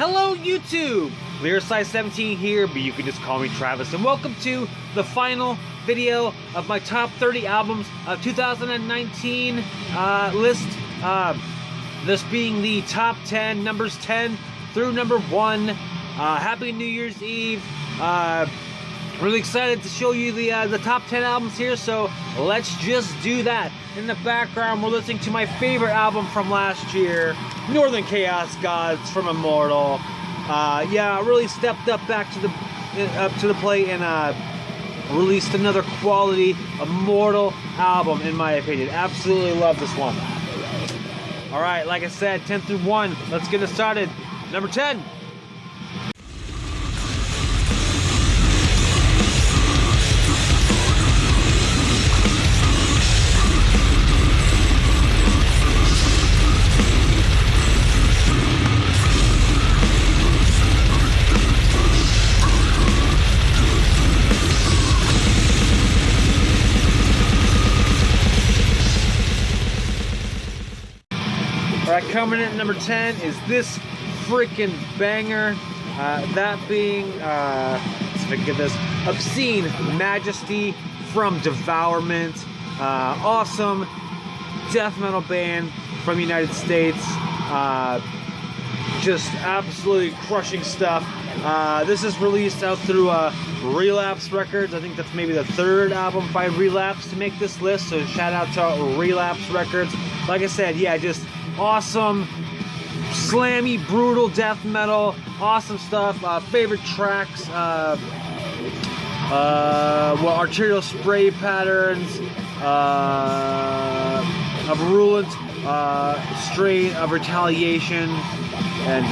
Hello YouTube! Lyricise17 here, but you can just call me Travis, and welcome to the final video of my top 30 albums of 2019 list. This being the top 10, numbers 10 through number 1. Happy New Year's Eve. Really excited to show you the top 10 albums here, so let's just do that. In the background, we're listening to my favorite album from last year, Northern Chaos Gods from Immortal. Yeah, really stepped up back to the plate and released another quality Immortal album, in my opinion. Absolutely love this one. All right, like I said, 10 through 1. Let's get it started. Number 10. Alright, coming in at number 10 is this freaking banger. That being, let's forget this, Obscene, Majesty from Devourment. Awesome death metal band from the United States. Just absolutely crushing stuff. This is released out through Relapse Records. I think that's maybe the third album by Relapse to make this list, so shout out to Relapse Records. Like I said, yeah, just awesome, slammy, brutal death metal, awesome stuff. Favorite tracks, arterial spray patterns, a virulent strain of retaliation, and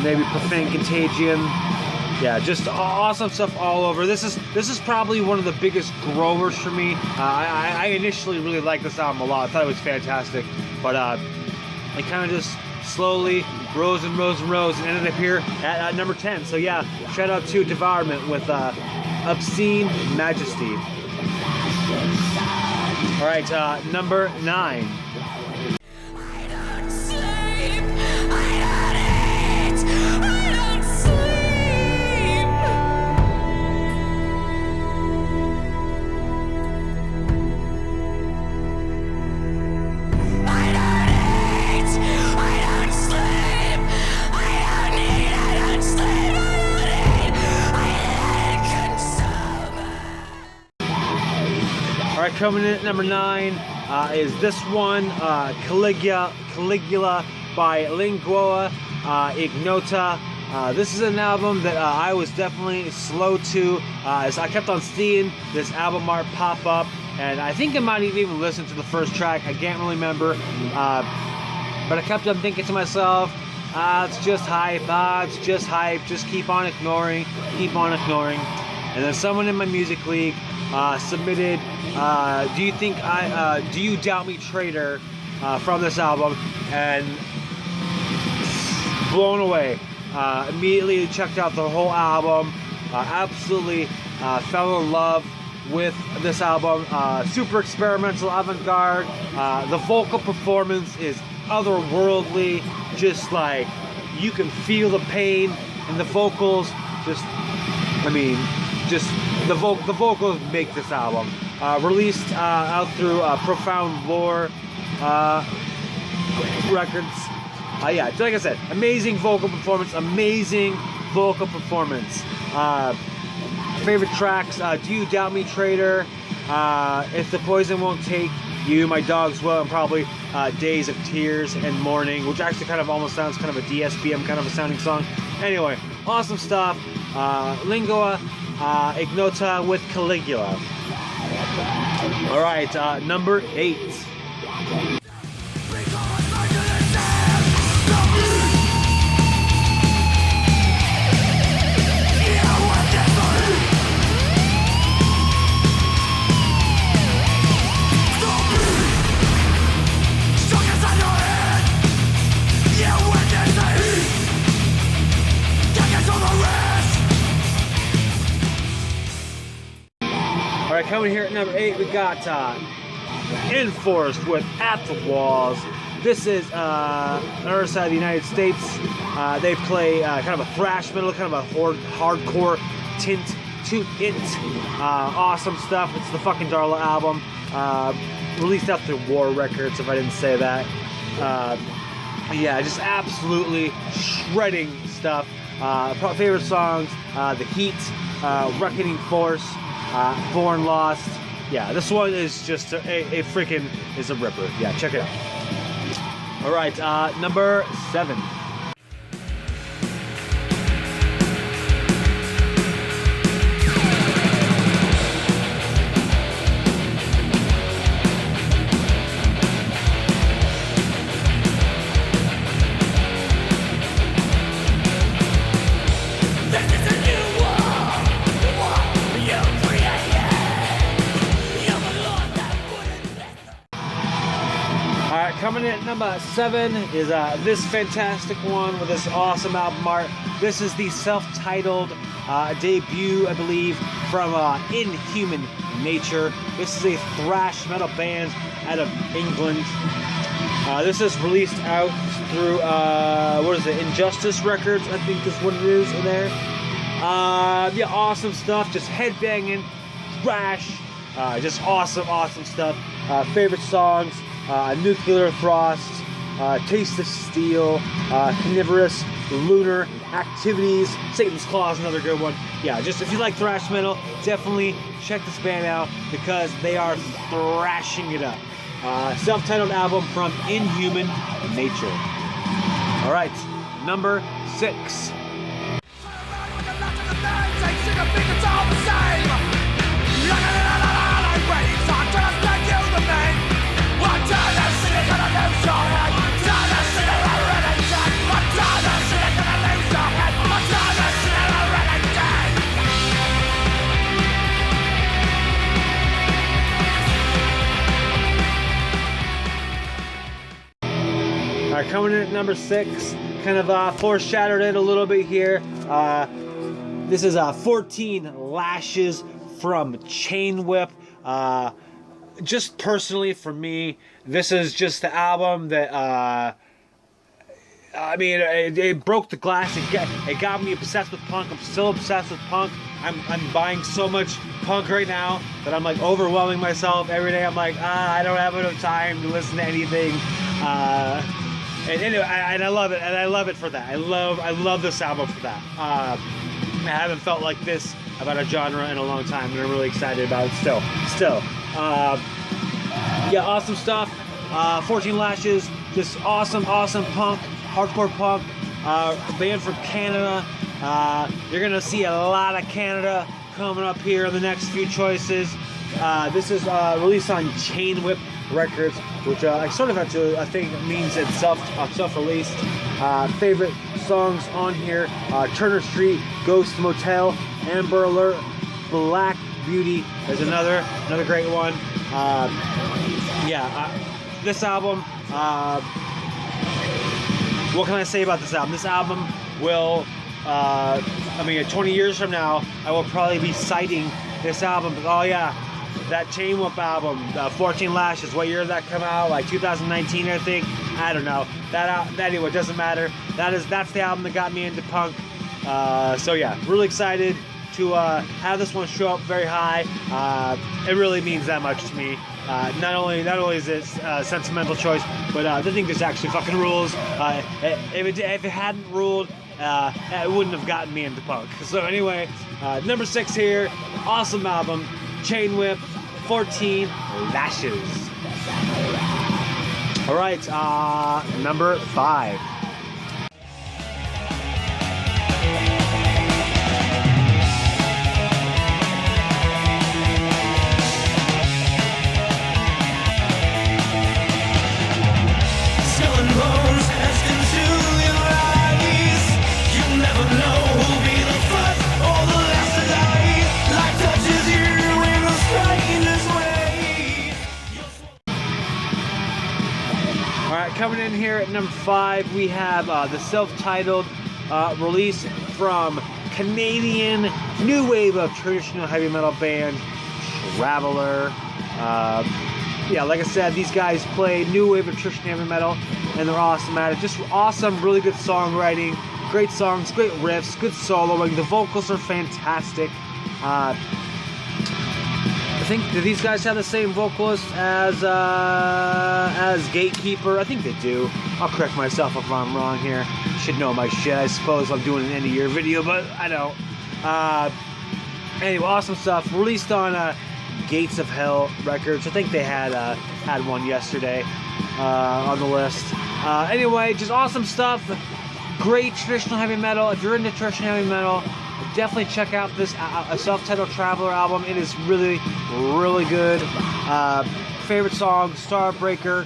maybe profane contagion. Yeah, just awesome stuff all over. This is probably one of the biggest growers for me. I initially really liked this album a lot. I thought it was fantastic, but it kind of just slowly rose and rose and rose and ended up here at number 10. So yeah, shout out to Devourment with Obscene, Majesty. All right, number 9. All right, coming in at number 9 is this one, Caligula by Lingua, Ignota. This is an album that I was definitely slow to, as I kept on seeing this album art pop up, and I think I might have even listened to the first track. I can't really remember, but I kept on thinking to myself, it's just hype, it's just hype, just keep on ignoring. And then someone in my music league submitted Do You Doubt Me Traitor from this album, and blown away. Immediately checked out the whole album, absolutely fell in love with this album. Super experimental, avant-garde. The vocal performance is otherworldly, just like you can feel the pain in the vocals. The vocals make this album. Released out through Profound Lore Records. Yeah, like I said, amazing vocal performance. Favorite tracks, Do You Doubt Me Traitor, If the Poison Won't Take You, My Dogs Will, and probably Days of Tears and Mourning, which actually kind of almost sounds kind of a DSBM kind of a sounding song. Anyway, awesome stuff. Lingua, Ignota with Caligula. All right, number 8. All right, coming here at number 8, we got Enforced with At the Walls. This is on our side of the United States. They play kind of a thrash metal, kind of a hardcore tint to it. Awesome stuff. It's the fucking Darla album. Released out through War Records, if I didn't say that. Yeah, just absolutely shredding stuff. Favorite songs, The Heat, Reckoning Force, Born Lost. Yeah, this one is just a freaking is a ripper. Yeah, check it out. All right, number 7. Coming in at number 7 is this fantastic one with this awesome album art. This is the self-titled debut, I believe, from Inhuman Nature. This is a thrash metal band out of England. This is released out through, what is it, Injustice Records, I think is what it is in there. Yeah, awesome stuff, just headbanging, thrash, just awesome stuff. Favorite songs. Nuclear Frost, Taste of Steel, Carnivorous, Lunar, Activities, Satan's Claw is another good one. Yeah, just if you like thrash metal, definitely check this band out because they are thrashing it up. Self-titled album from Inhuman Nature. Alright, number 6. Alright, coming in at number 6, kind of foreshadowed it a little bit here. This is 14 Lashes from Chain Whip. Just personally for me, this is just the album that I mean, it broke the glass. It got me obsessed with punk. I'm still obsessed with punk. I'm buying so much punk right now that I'm like overwhelming myself every day. I'm like, I don't have enough time to listen to anything. And anyway, and I love it, and I love it for that. I love this album for that. I haven't felt like this about a genre in a long time, and I'm really excited about it still. Yeah, awesome stuff. 14 Lashes, just awesome punk, hardcore punk, band from Canada. You're gonna see a lot of Canada coming up here in the next few choices. This is released on Chain Whip Records, which I sort of have to, I think means it's self-released. Favorite songs on here: Turner Street, Ghost Motel, Amber Alert, Black Beauty is another great one. This album, what can I say about this album? This album will, I mean, 20 years from now, I will probably be citing this album. Oh yeah, that Chain Whip album, 14 Lashes, what year did that come out? Like 2019, I think. I don't know. That anyway, it doesn't matter. That's the album that got me into punk. So yeah, really excited to have this one show up very higy. It really means that much to me. Not only is it a sentimental choice, but I think this actually fucking rules. If it hadn't ruled, it wouldn't have gotten me into punk. So anyway, number 6 here, awesome album, Chain Whip, 14 Lashes. All right, number 5. Coming in here at number 5, we have the self-titled release from Canadian new wave of traditional heavy metal band Traveler. Yeah, like I said, these guys play new wave of traditional heavy metal, and they're awesome at it. Just awesome, really good songwriting. Great songs, great riffs, good soloing. The vocals are fantastic. I think, do these guys have the same vocalist as Gatekeeper? I think they do. I'll correct myself if I'm wrong here. Should know my shit, I suppose. I'm doing an end of year video, but I don't. Anyway, awesome stuff. Released on Gates of Hell Records. I think they had one yesterday on the list. Anyway, just awesome stuff. Great traditional heavy metal. If you're into traditional heavy metal, definitely check out this self-titled Traveler album. It is really, really good. Favorite song, Starbreaker,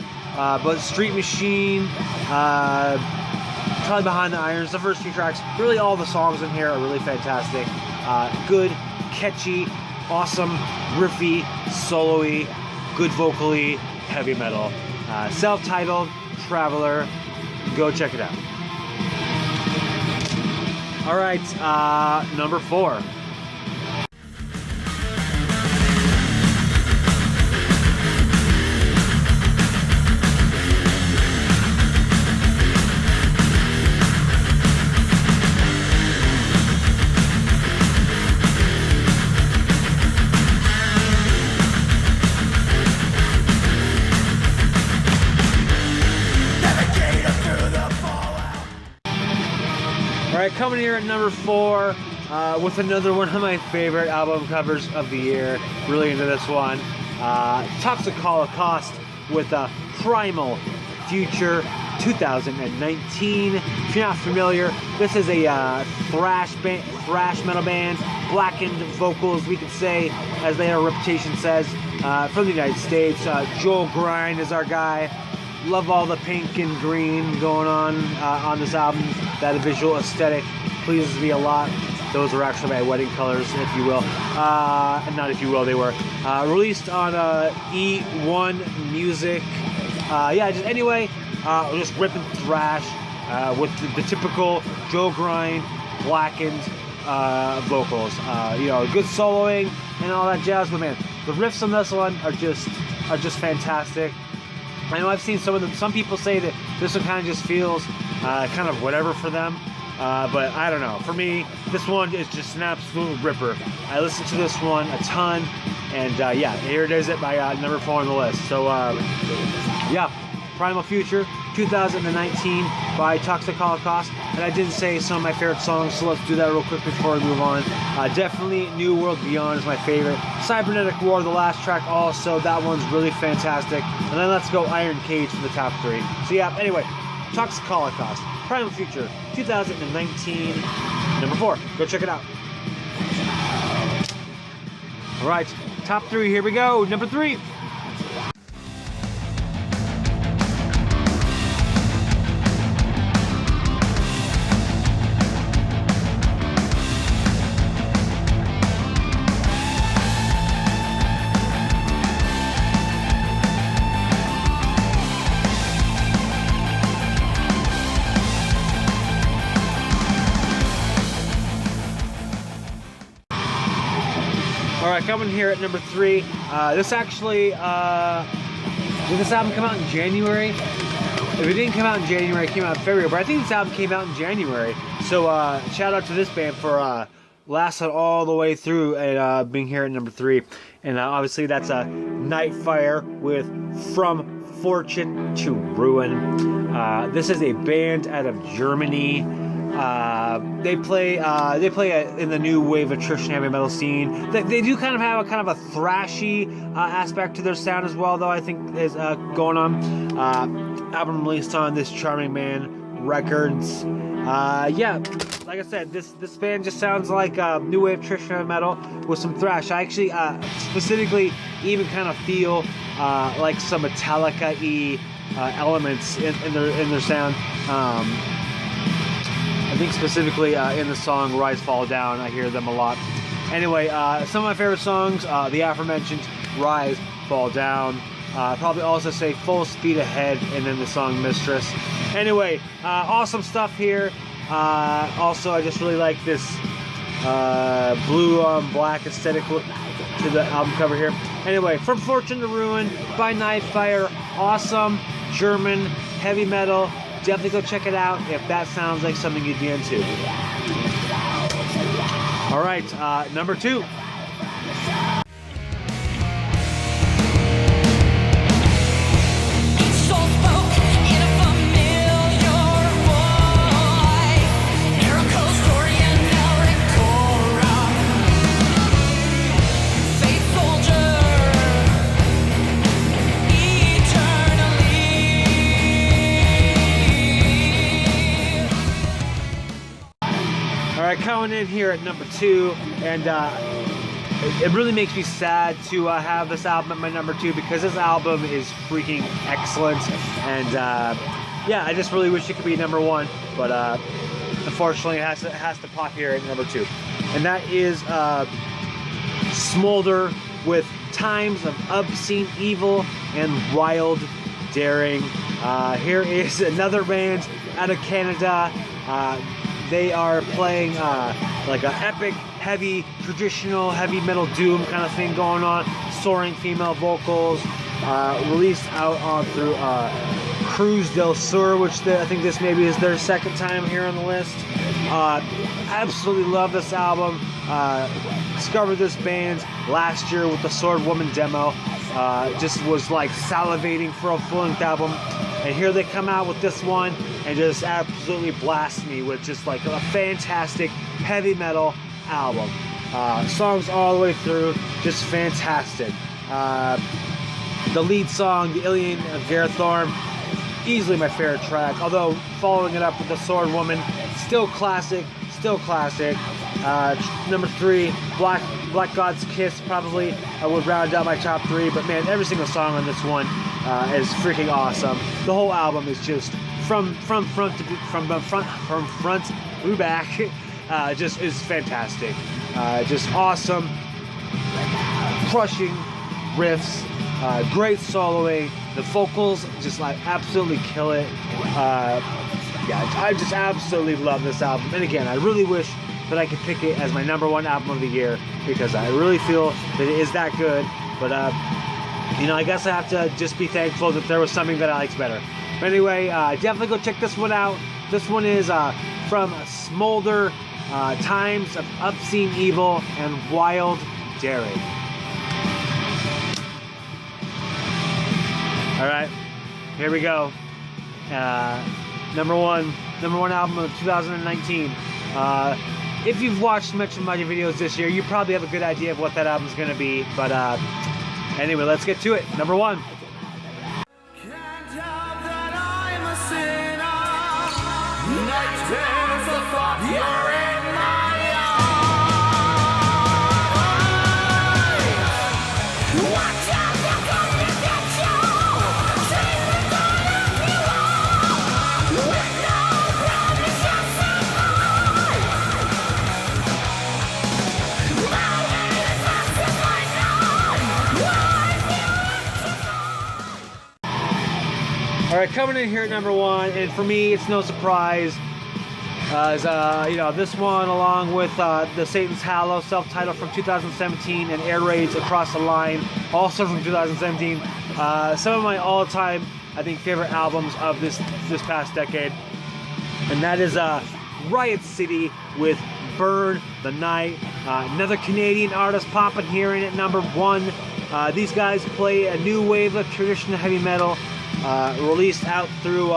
but Street Machine, probably Behind the Irons, the first few tracks. Really, all the songs in here are really fantastic. Good, catchy, awesome, riffy, solo-y, good vocally, heavy metal. Self-titled Traveler. Go check it out. All right, number 4. Alright, coming here at number 4 with another one of my favorite album covers of the year. Really into this one. Toxic Holocaust with Primal Future 2019. If you're not familiar, this is a thrash metal band. Blackened vocals, we could say, as their reputation says, from the United States. Joel Grind is our guy. Love all the pink and green going on this album. That visual aesthetic pleases me a lot. Those are actually my wedding colors, if you will. Not if you will, they were. Released on E1 Music. Yeah, just anyway, just ripping thrash with the typical Joe Grind, Blackened vocals. You know, good soloing and all that jazz. But man, the riffs on this one are just fantastic. I know I've seen some people say that this one kind of just feels kind of whatever for them, but I don't know. For me, this one is just an absolute ripper. I listened to this one a ton, and yeah, here it is at my number 4 on the list. So yeah, Primal Future 2019 by Toxic Holocaust. And I didn't say some of my favorite songs, so let's do that real quick before we move on. Definitely New World Beyond is my favorite. Cybernetic War, the last track, also. That one's really fantastic. And then let's go Iron Cage for the top 3. So yeah, anyway, Toxic Holocaust, Primal Future 2019, number 4. Go check it out. All right, top 3, here we go. Number 3. Alright, coming here at number 3. This actually, did this album come out in January? If it didn't come out in January, it came out in February, but I think this album came out in January. So shout out to this band for lasting all the way through and being here at number 3. And obviously that's Nightfyre with From Fortune to Ruin. This is a band out of Germany. They play in the new wave of traditional heavy metal scene. They do kind of have a thrashy aspect to their sound as well, though, I think is going on. Album released on This Charming Man Records. Yeah, like I said, this band just sounds like new wave traditional heavy metal with some thrash. I actually specifically even kind of feel like some Metallica-y elements in their sound. I think specifically in the song Rise, Fall, Down, I hear them a lot. Anyway, some of my favorite songs, the aforementioned Rise, Fall Down, probably also say Full Speed Ahead, and then the song Mistress. Anyway, awesome stuff here. Also, I just really like this blue on black aesthetic look to the album cover here. Anyway, From Fortune to Ruin by Nightfyre. Awesome German heavy metal. definitely go check it out if that sounds like something you'd be into. All right, number 2. Alright, coming in here at number 2, and it really makes me sad to have this album at my number 2 because this album is freaking excellent, and yeah, I just really wish it could be number 1, but unfortunately it has to pop here at number 2, and that is Smolder with Times of Obscene Evil and Wild Daring. Here is another band out of Canada. They are playing like an epic, heavy, traditional, heavy metal doom kind of thing going on. Soaring female vocals. Released out on through Cruz del Sur, which I think this maybe is their second time here on the list. Absolutely love this album. Discovered this band last year with the Sword Woman demo. Just was like salivating for a full-length album. And here they come out with this one and just absolutely blast me with just like a fantastic heavy metal album. Songs all the way through, just fantastic. The lead song, The Alien of Garethorn, easily my favorite track, although following it up with The Sword Woman, still classic, still classic. Number 3, Black God's Kiss, probably would round out my top 3, but man, every single song on this one is freaking awesome. The whole album is just from front to back, just is fantastic. Just awesome, crushing riffs, great soloing. The vocals just like absolutely kill it. Yeah, I just absolutely love this album. And again, I really wish that I could pick it as my number 1 album of the year because I really feel that it is that good. But you know, I guess I have to just be thankful that there was something that I liked better. But anyway, definitely go check this one out. This one is from Smolder, Times of Obscene Evil and Wild Daring. All right, here we go. Number one album of 2019. If you've watched much of my videos this year, you probably have a good idea of what that album's gonna be. But anyway, let's get to it. Number 1. All right, coming in here at number 1, and for me, it's no surprise, as you know, this one along with the Satan's Hallow, self-titled from 2017, and Air Raids Across the Line, also from 2017. Some of my all-time, I think, favorite albums of this past decade, and that is Riot City with Burn the Night. Another Canadian artist popping here in at number 1. These guys play a new wave of traditional heavy metal. Released out through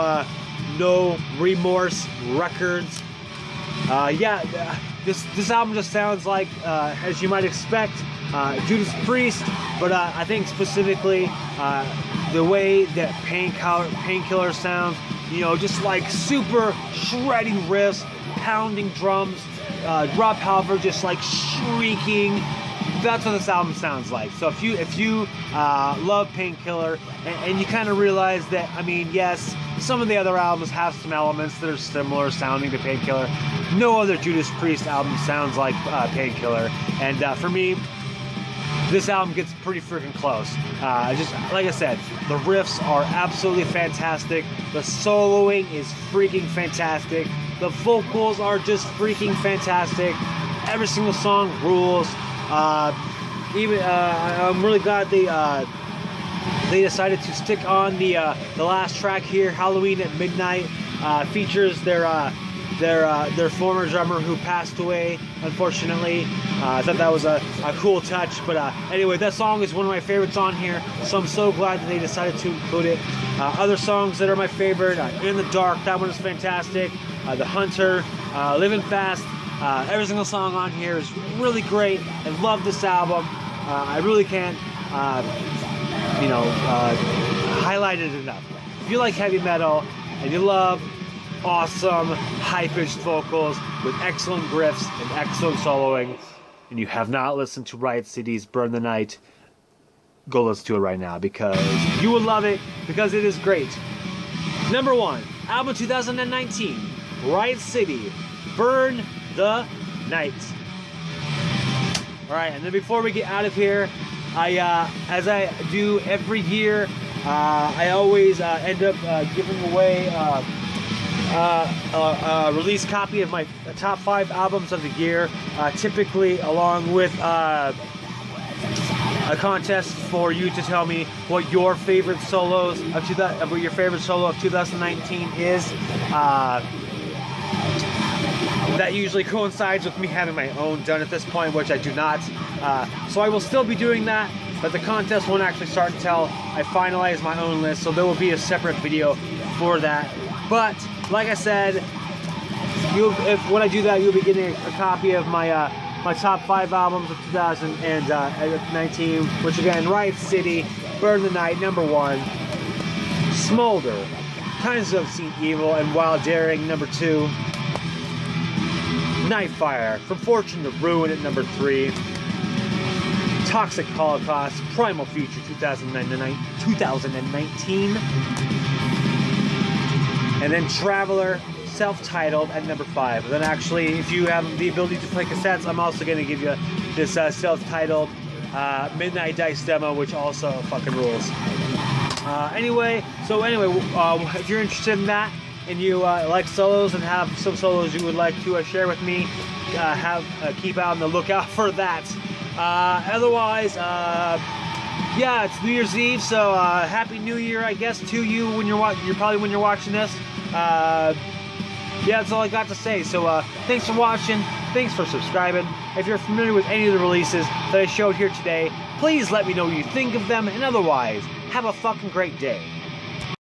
No Remorse Records. Yeah, this album just sounds like, as you might expect, Judas Priest, but I think specifically the way that Painkiller sounds, you know, just like super shredding riffs, pounding drums, Rob Halford just like shrieking. That's what this album sounds like. So if you love Painkiller and you kind of realize that, I mean, yes, some of the other albums have some elements that are similar sounding to Painkiller. No other Judas Priest album sounds like Painkiller. And for me, this album gets pretty freaking close. Just like I said, the riffs are absolutely fantastic. The soloing is freaking fantastic. The vocals are just freaking fantastic. Every single song rules. I'm really glad they decided to stick on the last track here, Halloween at Midnight. Features their former drummer who passed away, unfortunately. I thought that was a cool touch. But anyway, that song is one of my favorites on here, so I'm so glad that they decided to include it. Other songs that are my favorite, In the Dark, that one is fantastic. The Hunter, Living Fast. Every single song on here is really great. I love this album. I really can't, highlight it enough. If you like heavy metal and you love awesome high-pitched vocals with excellent riffs and excellent soloing, and you have not listened to Riot City's Burn the Night, go listen to it right now, because you will love it, because it is great. Number 1, album 2019, Riot City, Burn the Night. Alright, and then before we get out of here, as I do every year, I always end up giving away a release copy of my top 5 albums of the year, typically along with a contest for you to tell me what your favorite solos of what your favorite solo of 2019 is. That usually coincides with me having my own done at this point, which I do not. So I will still be doing that, but the contest won't actually start until I finalize my own list, so there will be a separate video for that. But like I said, when I do that, you'll be getting a copy of my my top 5 albums of 2019, which again, Riot City, Burn the Night, number 1, Smolder, Kinds of Obscene Evil and Wild Daring, number 2, Nightfyre, From Fortune to Ruin at number 3, Toxic Holocaust, Primal Future 2019, and then Traveler, self-titled at number 5. And then actually, if you have the ability to play cassettes, I'm also going to give you this self-titled Midnight Dice demo, which also fucking rules. Anyway, if you're interested in that, and you like solos and have some solos you would like to share with me, keep out on the lookout for that. Otherwise, yeah, it's New Year's Eve, so Happy New Year, I guess, to you when you're watching this. Yeah, that's all I got to say. So thanks for watching. Thanks for subscribing. If you're familiar with any of the releases that I showed here today, please let me know what you think of them. And otherwise, have a fucking great day.